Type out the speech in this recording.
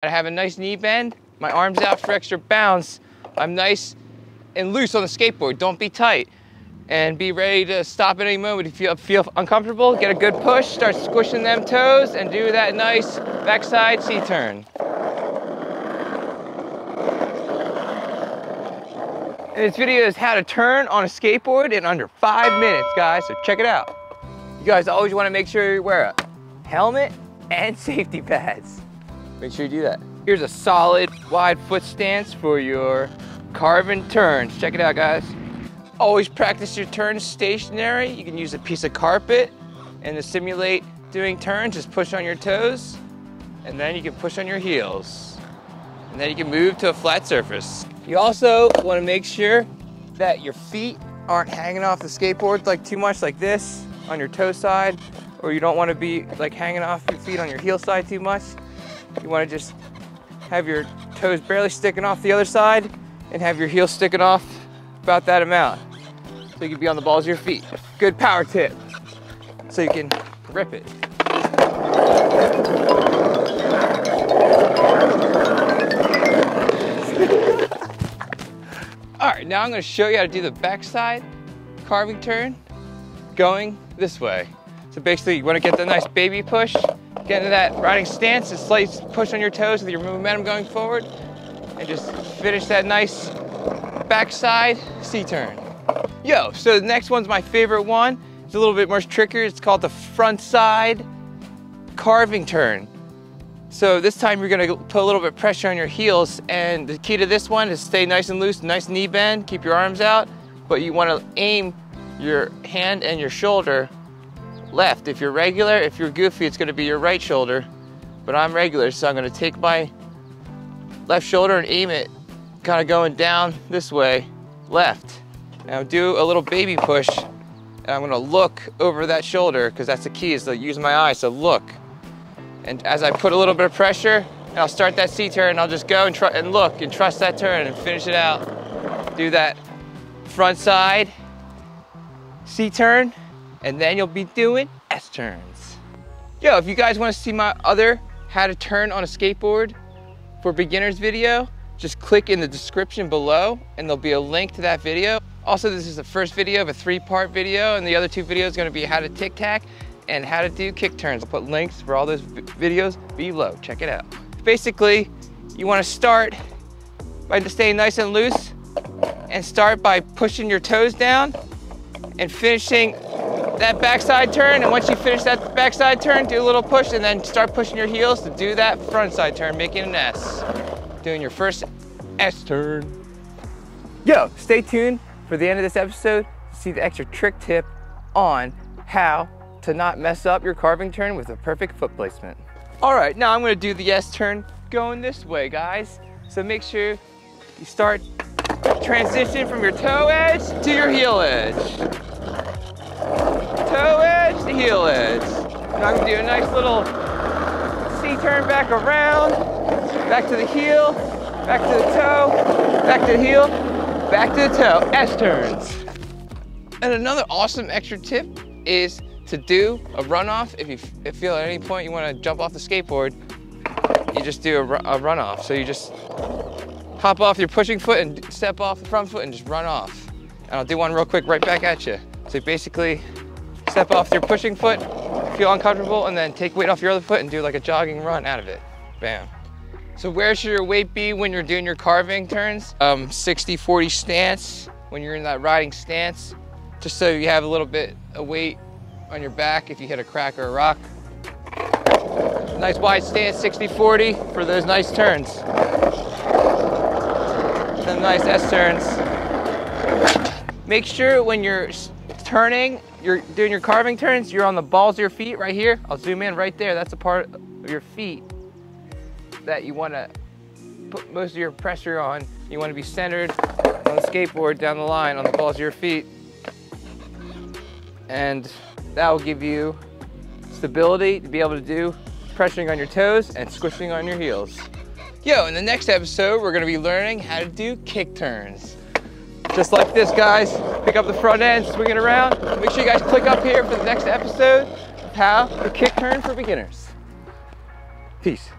I have a nice knee bend, my arms out for extra bounce. I'm nice and loose on the skateboard. Don't be tight. And be ready to stop at any moment if you feel uncomfortable. Get a good push, start squishing them toes, and do that nice backside C-turn. And this video is how to turn on a skateboard in under 5 minutes, guys, so check it out. You guys always want to make sure you wear a helmet and safety pads. Make sure you do that. Here's a solid wide foot stance for your carving turns. Check it out, guys. Always practice your turns stationary. You can use a piece of carpet, and to simulate doing turns, just push on your toes, and then you can push on your heels. And then you can move to a flat surface. You also want to make sure that your feet aren't hanging off the skateboard like too much like this on your toe side, or you don't want to be like hanging off your feet on your heel side too much. You want to just have your toes barely sticking off the other side and have your heels sticking off about that amount. So you can be on the balls of your feet. Good power tip, so you can rip it. All right, now I'm gonna show you how to do the backside carving turn going this way. So basically you wanna get the nice baby push, get into that riding stance, a slight push on your toes with your momentum going forward, and just finish that nice backside C-turn. Yo, so the next one's my favorite one. It's a little bit more trickier. It's called the frontside carving turn. So this time you're gonna put a little bit of pressure on your heels, and the key to this one is stay nice and loose, nice knee bend, keep your arms out, but you wanna aim your hand and your shoulder left. If you're regular, if you're goofy, it's gonna be your right shoulder, but I'm regular, so I'm gonna take my left shoulder and aim it kind of going down this way, left. Now do a little baby push, and I'm gonna look over that shoulder, because that's the key, is to use my eyes, so look. And as I put a little bit of pressure, and I'll start that C-turn, I'll just go and try and look and trust that turn and finish it out. Do that front side C-turn, and then you'll be doing S-turns. Yo, if you guys wanna see my other how to turn on a skateboard for beginners video, just click in the description below and there'll be a link to that video. Also, this is the first video of a 3-part video, and the other 2 videos are gonna be how to tic-tac and how to do kick turns. I'll put links for all those videos below. Check it out. Basically, you wanna start by staying nice and loose, and start by pushing your toes down and finishing that backside turn. And once you finish that backside turn, do a little push, and then start pushing your heels to do that front side turn, making an S. Doing your first S turn. Yo, stay tuned for the end of this episode to see the extra trick tip on how to not mess up your carving turn with a perfect foot placement. All right, now I'm gonna do the S turn going this way, guys. So make sure you start transition from your toe edge to your heel edge. Toe edge to heel edge. Now I'm gonna do a nice little C-turn back around, back to the heel, back to the toe, back to the heel, back to the toe, S-turns. And another awesome extra tip is to do a runoff. If you feel at any point you want to jump off the skateboard, you just do a runoff. So you just hop off your pushing foot and step off the front foot and just run off. And I'll do one real quick right back at you. So basically, step off your pushing foot, feel uncomfortable, and then take weight off your other foot and do like a jogging run out of it. Bam. So where should your weight be when you're doing your carving turns? 60-40 stance, when you're in that riding stance, just so you have a little bit of weight on your back if you hit a crack or a rock. Nice wide stance, 60-40 for those nice turns. Some nice S-turns. Make sure when you're turning, you're doing your carving turns, you're on the balls of your feet right here. I'll zoom in right there. That's a part of your feet that you want to put most of your pressure on. You want to be centered on the skateboard down the line on the balls of your feet. And that will give you stability to be able to do pressuring on your toes and squishing on your heels. Yo, in the next episode, we're gonna be learning how to do kick turns. Just like this, guys. Pick up the front end, swing it around. Make sure you guys click up here for the next episode of how to kick turn for beginners. Peace.